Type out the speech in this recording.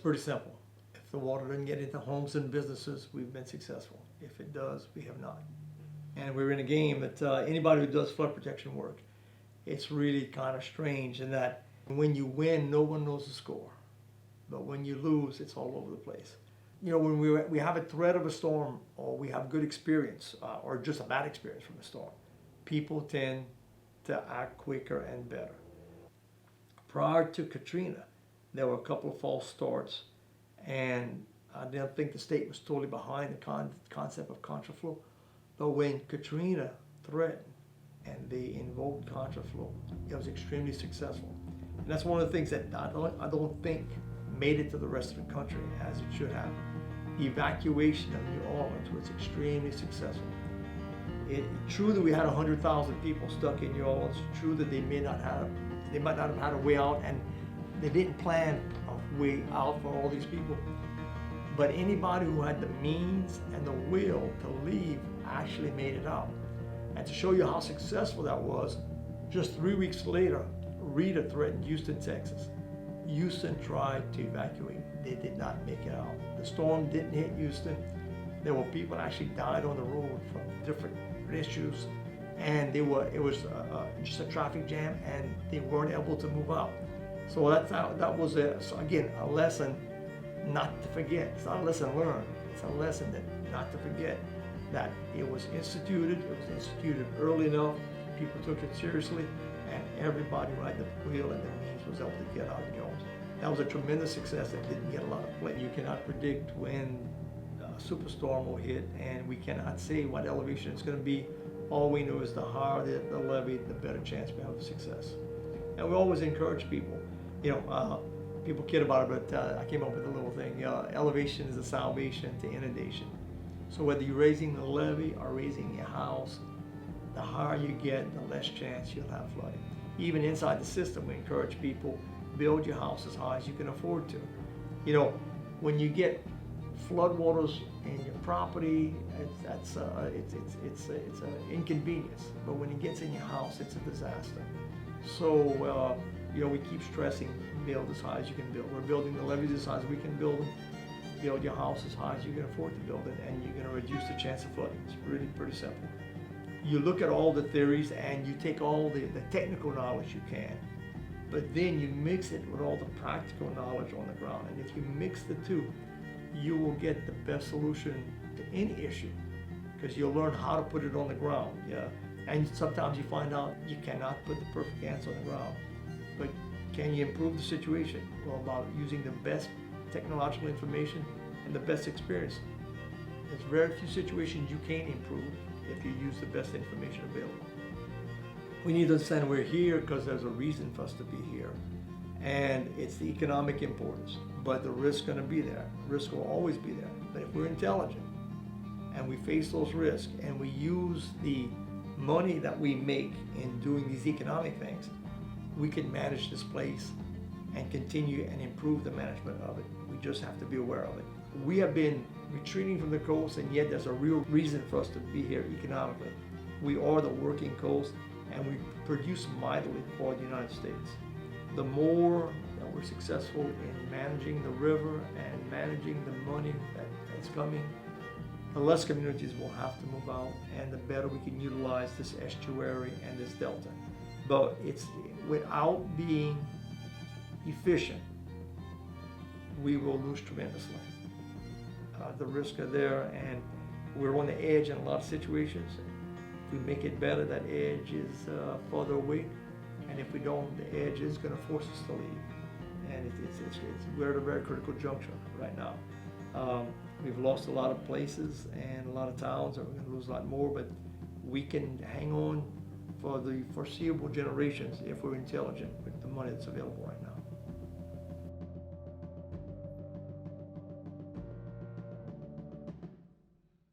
pretty simple. If the water doesn't get into homes and businesses, we've been successful. If it does, we have not. And we're in a game that anybody who does flood protection work, it's really kind of strange in that when you win, no one knows the score. But when you lose, it's all over the place. You know, when we have a threat of a storm, or we have good experience, or just a bad experience from a storm, people tend to act quicker and better. Prior to Katrina, there were a couple of false starts, and I didn't think the state was totally behind the concept of Contraflow. But when Katrina threatened and they invoked Contraflow, it was extremely successful. And that's one of the things that I don't think made it to the rest of the country as it should have. The evacuation of New Orleans was extremely successful. True that we had 100,000 people stuck in New Orleans. True that they might not have had a way out, and they didn't plan a way out for all these people. But anybody who had the means and the will to leave actually made it out. And to show you how successful that was, just 3 weeks later, Rita threatened Houston, Texas. Houston tried to evacuate. They did not make it out. The storm didn't hit Houston. There were people that actually died on the road from different issues, and it was just a traffic jam, and they weren't able to move out. So that was again a lesson not to forget. It's not a lesson learned. It's a lesson that not to forget that it was instituted. It was instituted early enough. People took it seriously, and everybody who had the will and the means was able to get out of Jones. That was a tremendous success that didn't get a lot of play. You cannot predict when a superstorm will hit, and we cannot say what elevation it's going to be. All we know is the higher the levee, the better chance we have of success. And we always encourage people. You know, people kid about it, but I came up with a little thing. Elevation is a salvation to inundation. So whether you're raising the levee or raising your house, the higher you get, the less chance you'll have flooding. Even inside the system, we encourage people, build your house as high as you can afford to. You know, when you get floodwaters in your property, it's an inconvenience. But when it gets in your house, it's a disaster. So, you know, we keep stressing, build as high as you can build. We're building the levees as high as we can build them. Build your house as high as you can afford to build it, and you're going to reduce the chance of flooding. It's really pretty simple. You look at all the theories and you take all the technical knowledge you can, but then you mix it with all the practical knowledge on the ground. And if you mix the two, you will get the best solution to any issue, because you'll learn how to put it on the ground. Yeah. And sometimes you find out you cannot put the perfect answer on the ground, but can you improve the situation? Well, about using the best technological information and the best experience. There's very few situations you can improve if you use the best information available. We need to understand we're here because there's a reason for us to be here, and it's the economic importance. But the risk's going to be there. Risk will always be there. But if we're intelligent and we face those risks and we use the money that we make in doing these economic things, we can manage this place and continue and improve the management of it. We just have to be aware of it. We have been retreating from the coast, and yet there's a real reason for us to be here economically. We are the working coast, and we produce mightily for the United States. The more that we're successful in managing the river and managing the money that's coming, the less communities will have to move out, and the better we can utilize this estuary and this delta. But it's without being efficient, we will lose tremendously. The risks are there, and we're on the edge in a lot of situations. If we make it better, that edge is further away, and if we don't, the edge is going to force us to leave. And we're at a very critical juncture right now. We've lost a lot of places and a lot of towns, and we're going to lose a lot more, but we can hang on for the foreseeable generations if we're intelligent with the money that's available right now.